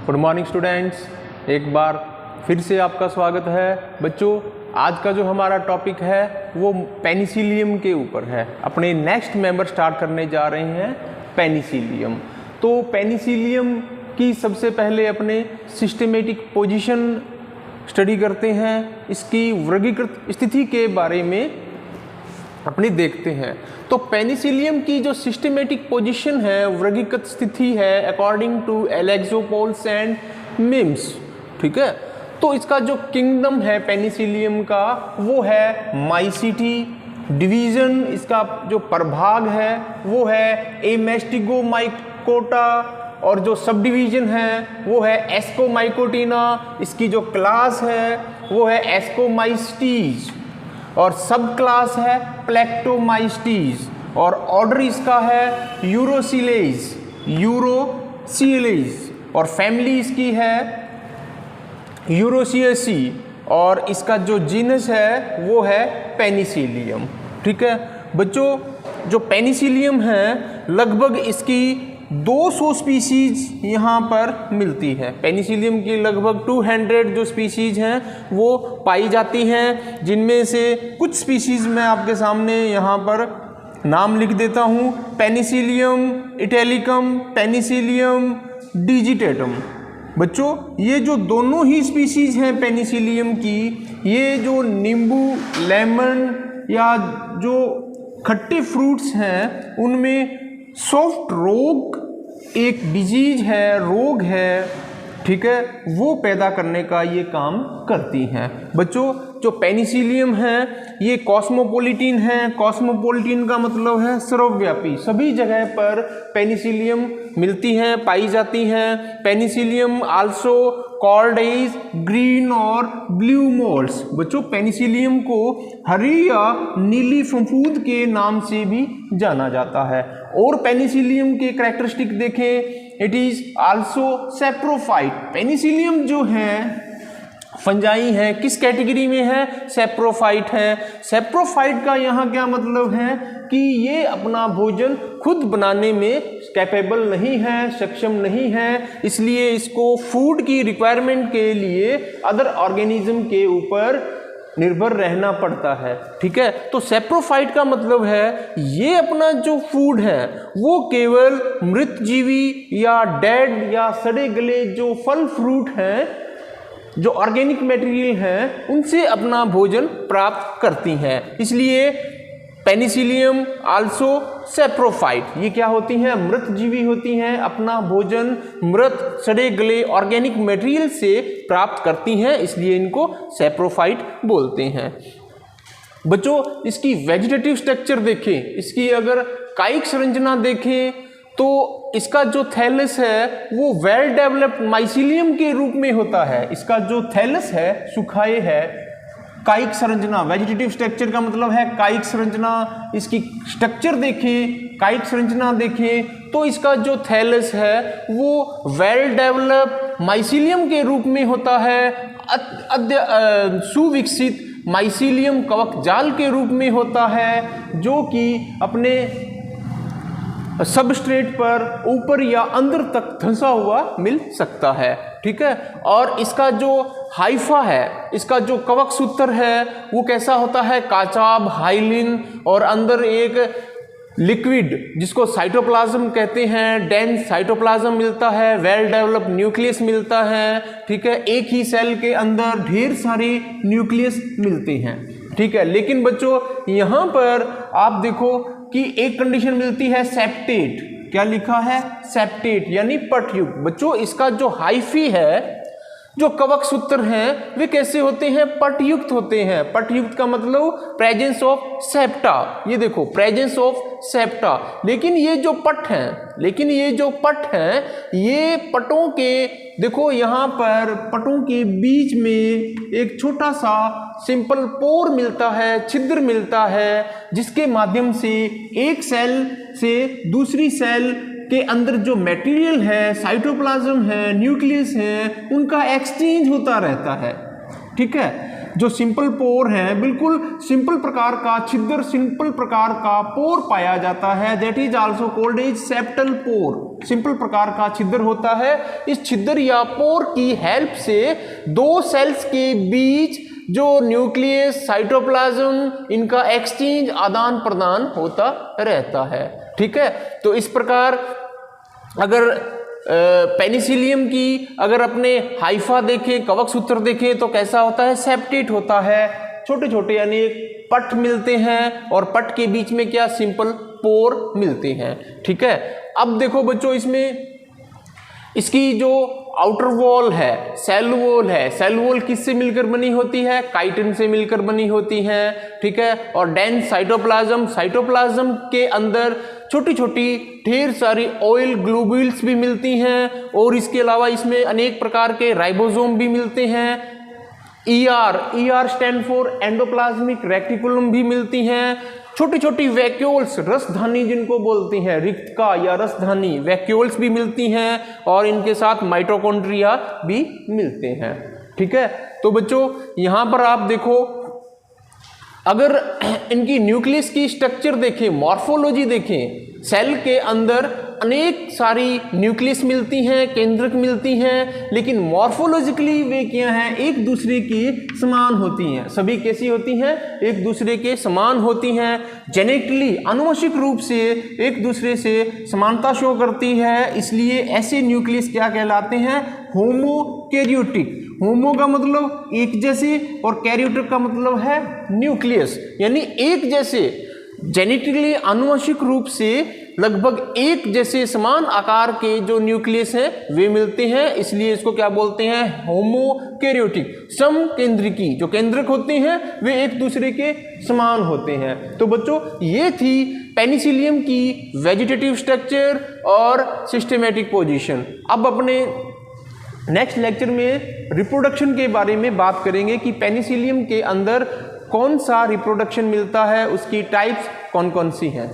Good morning students, एक बार फिर से आपका स्वागत है। बच्चों, आज का जो हमारा टॉपिक है वो पेनिसिलियम के ऊपर है। अपने नेक्स्ट मेंबर स्टार्ट करने जा रहे हैं पेनिसिलियम। तो पेनिसिलियम की सबसे पहले अपने सिस्टमेटिक पोजीशन स्टडी करते हैं, इसकी वर्गीकृत स्थिति के बारे में अपने देखते हैं। तो पेनिसिलियम की जो सिस्टमेटिक पोजीशन है, वर्गीकृत स्थिति है अकॉर्डिंग टू एलेक्सोपोल्स एंड मिम्स, ठीक है। तो इसका जो किंगडम है पेनिसिलियम का वो है माइसिटी। डिवीजन इसका जो प्रभाग है वो है एमेस्टिगोमाइकोटा, और जो सब डिवीजन है वो है एस्कोमाइकोटिना। इसकी जो क्लास है वो है एस्कोमाइस्टीज और सब क्लास है प्लेक्टोमाइस्टीज, और ऑर्डर इसका है यूरोसिलेज, और फैमिली इसकी है यूरोसिएसी, और इसका जो जीनस है वो है पेनिसिलियम, ठीक है। बच्चों, जो पेनिसिलियम है लगभग इसकी 200 स्पीसीज यहाँ पर मिलती है। पेनिसिलियम की लगभग 200 जो स्पीसीज हैं वो पाई जाती हैं, जिनमें से कुछ स्पीसीज मैं आपके सामने यहाँ पर नाम लिख देता हूँ। Penicillium italicum, Penicillium digitatum. बच्चों, ये जो दोनों ही स्पीसीज हैं पेनिसिलियम की, ये जो नींबू, लेमन या जो खट्टे फ्रूट्स हैं उनमें सॉफ्ट रोग एक डिजीज है, रोग है, ठीक है, वो पैदा करने का ये काम करती हैं। बच्चों, जो पेनिसिलियम है ये कॉस्मोपोलिटिन है। कॉस्मोपोलिटिन का मतलब है सर्वव्यापी, सभी जगह पर पेनिसिलियम मिलती हैं, पाई जाती हैं। Penicillium also called as green और ब्लू मोल्ड्स। बच्चों, पेनिसिलियम को हरी या नीली फफूंद के नाम से भी जाना जाता है। और पेनिसिलियम के कैरेक्टरिस्टिक देखें, it is also saprophyte. Penicillium जो है फंजाई है, किस कैटेगरी में है? सैप्रोफाइट है। सैप्रोफाइट का यहाँ क्या मतलब है कि ये अपना भोजन खुद बनाने में कैपेबल नहीं है, सक्षम नहीं है, इसलिए इसको फूड की रिक्वायरमेंट के लिए अदर ऑर्गेनिज्म के ऊपर निर्भर रहना पड़ता है, ठीक है। तो सैप्रोफाइट का मतलब है ये अपना जो फूड है वो केवल मृत जीवी या डेड या सड़े गले जो फल फ्रूट हैं, जो ऑर्गेनिक मटेरियल हैं, उनसे अपना भोजन प्राप्त करती हैं। इसलिए पेनिसिलियम आल्सो सैप्रोफाइट, ये क्या होती हैं? मृत जीवी होती हैं, अपना भोजन मृत सड़े गले ऑर्गेनिक मटेरियल से प्राप्त करती हैं, इसलिए इनको सैप्रोफाइट बोलते हैं। बच्चों, इसकी वेजिटेटिव स्ट्रक्चर देखें, इसकी अगर कायिक संरचना देखें तो इसका जो थैलस है वो वेल डेवलप्ड माइसिलियम के रूप में होता है। इसका जो थैलस है सुखाए है। कायिक संरचना, वेजिटेटिव स्ट्रक्चर का मतलब है कायिक संरचना। इसकी स्ट्रक्चर देखें, कायिक संरचना देखें तो इसका जो थैलस है वो वेल डेवलप्ड माइसिलियम के रूप में होता है, सुविकसित माइसिलियम कवक जाल के रूप में होता है, जो कि अपने सबस्ट्रेट पर ऊपर या अंदर तक धंसा हुआ मिल सकता है, ठीक है। और इसका जो हाइफा है, इसका जो कवक सूत्र है वो कैसा होता है? काचाब, हाइलिन, और अंदर एक लिक्विड जिसको साइटोप्लाज्म कहते हैं, डेंस साइटोप्लाज्म मिलता है, वेल डेवलप्ड न्यूक्लियस मिलता है, ठीक है। एक ही सेल के अंदर ढेर सारे न्यूक्लियस मिलते हैं, ठीक है। लेकिन बच्चों, यहाँ पर आप देखो कि एक कंडीशन मिलती है सेप्टेट। क्या लिखा है? सेप्टेट, यानी पटयुक्त। बच्चों, इसका जो हाइफी है, जो कवक सूत्र हैं, वे कैसे होते हैं? पटयुक्त होते हैं। पटयुक्त का मतलब प्रेजेंस ऑफ सेप्टा। ये देखो, प्रेजेंस ऑफ सेप्टा। लेकिन ये जो पट हैं, ये पटों के, देखो यहाँ पर पटों के बीच में एक छोटा सा सिंपल पोर मिलता है, छिद्र मिलता है, जिसके माध्यम से एक सेल से दूसरी सेल के अंदर जो मटेरियल है, साइटोप्लाज्म है, न्यूक्लियस है, उनका एक्सचेंज होता रहता है, ठीक है। जो सिंपल पोर हैं, बिल्कुल सिंपल प्रकार का छिद्र, सिंपल प्रकार का पोर पाया जाता है, that is also called as septal pore. Simple प्रकार का छिद्र होता है। इस छिद्र या पोर की हेल्प से दो सेल्स के बीच जो न्यूक्लियस, साइटोप्लाज्म, इनका एक्सचेंज, आदान प्रदान होता रहता है। ठीक है, तो इस प्रकार अगर पेनिसिलियम की अगर अपने हाइफा देखें, कवक सूत्र देखें तो कैसा होता है, सेप्टेट होता है, छोटे छोटे यानी पट मिलते हैं और पट के बीच में क्या, सिंपल पोर मिलते हैं। ठीक है, अब देखो बच्चों, इसमें इसकी जो आउटर वॉल है, सेल वॉल है, सेल वॉल किससे मिलकर बनी होती है, काइटिन से मिलकर बनी होती है। ठीक है, और डेंस साइटोप्लाज्म, साइटोप्लाज्म के अंदर छोटी छोटी ढेर सारी ऑयल ग्लोब्यूल्स भी मिलती हैं और इसके अलावा इसमें अनेक प्रकार के राइबोसोम भी मिलते हैं। ER stand for endoplasmic reticulum भी मिलती हैं। छोटी छोटी वैक्यूल्स, रसधानी जिनको बोलती हैं, रिक्तका या रसधानी वैक्यूल्स भी मिलती हैं और इनके साथ माइटोकॉन्ड्रिया भी मिलते हैं। ठीक है, तो बच्चों यहाँ पर आप देखो, अगर इनकी न्यूक्लियस की स्ट्रक्चर देखें, मॉर्फोलॉजी देखें, सेल के अंदर अनेक सारी न्यूक्लियस मिलती हैं, केंद्रक मिलती हैं, लेकिन मॉर्फोलॉजिकली वे क्या हैं, एक दूसरे के समान होती हैं। सभी कैसी होती हैं, एक दूसरे के समान होती हैं। जेनेटिकली, आनुवंशिक रूप से एक दूसरे से समानता शो करती है, इसलिए ऐसे न्यूक्लियस क्या कहलाते हैं, होमोकैरियोटिक। होमो का मतलब एक जैसे और कैरियोटिक का मतलब है न्यूक्लियस, यानी एक जैसे, जेनेटिकली आनुवंशिक रूप से लगभग एक जैसे समान आकार के जो न्यूक्लियस हैं वे मिलते हैं, इसलिए इसको क्या बोलते हैं, होमोकैरियोटिक। समकेंद्रिकी, जो केंद्रक होते हैं वे एक दूसरे के समान होते हैं। तो बच्चों, ये थी पेनिसिलियम की वेजिटेटिव स्ट्रक्चर और सिस्टेमेटिक पोजीशन। अब अपने नेक्स्ट लेक्चर में रिप्रोडक्शन के बारे में बात करेंगे कि पेनिसिलियम के अंदर कौन सा रिप्रोडक्शन मिलता है, उसकी टाइप्स कौन कौन सी हैं।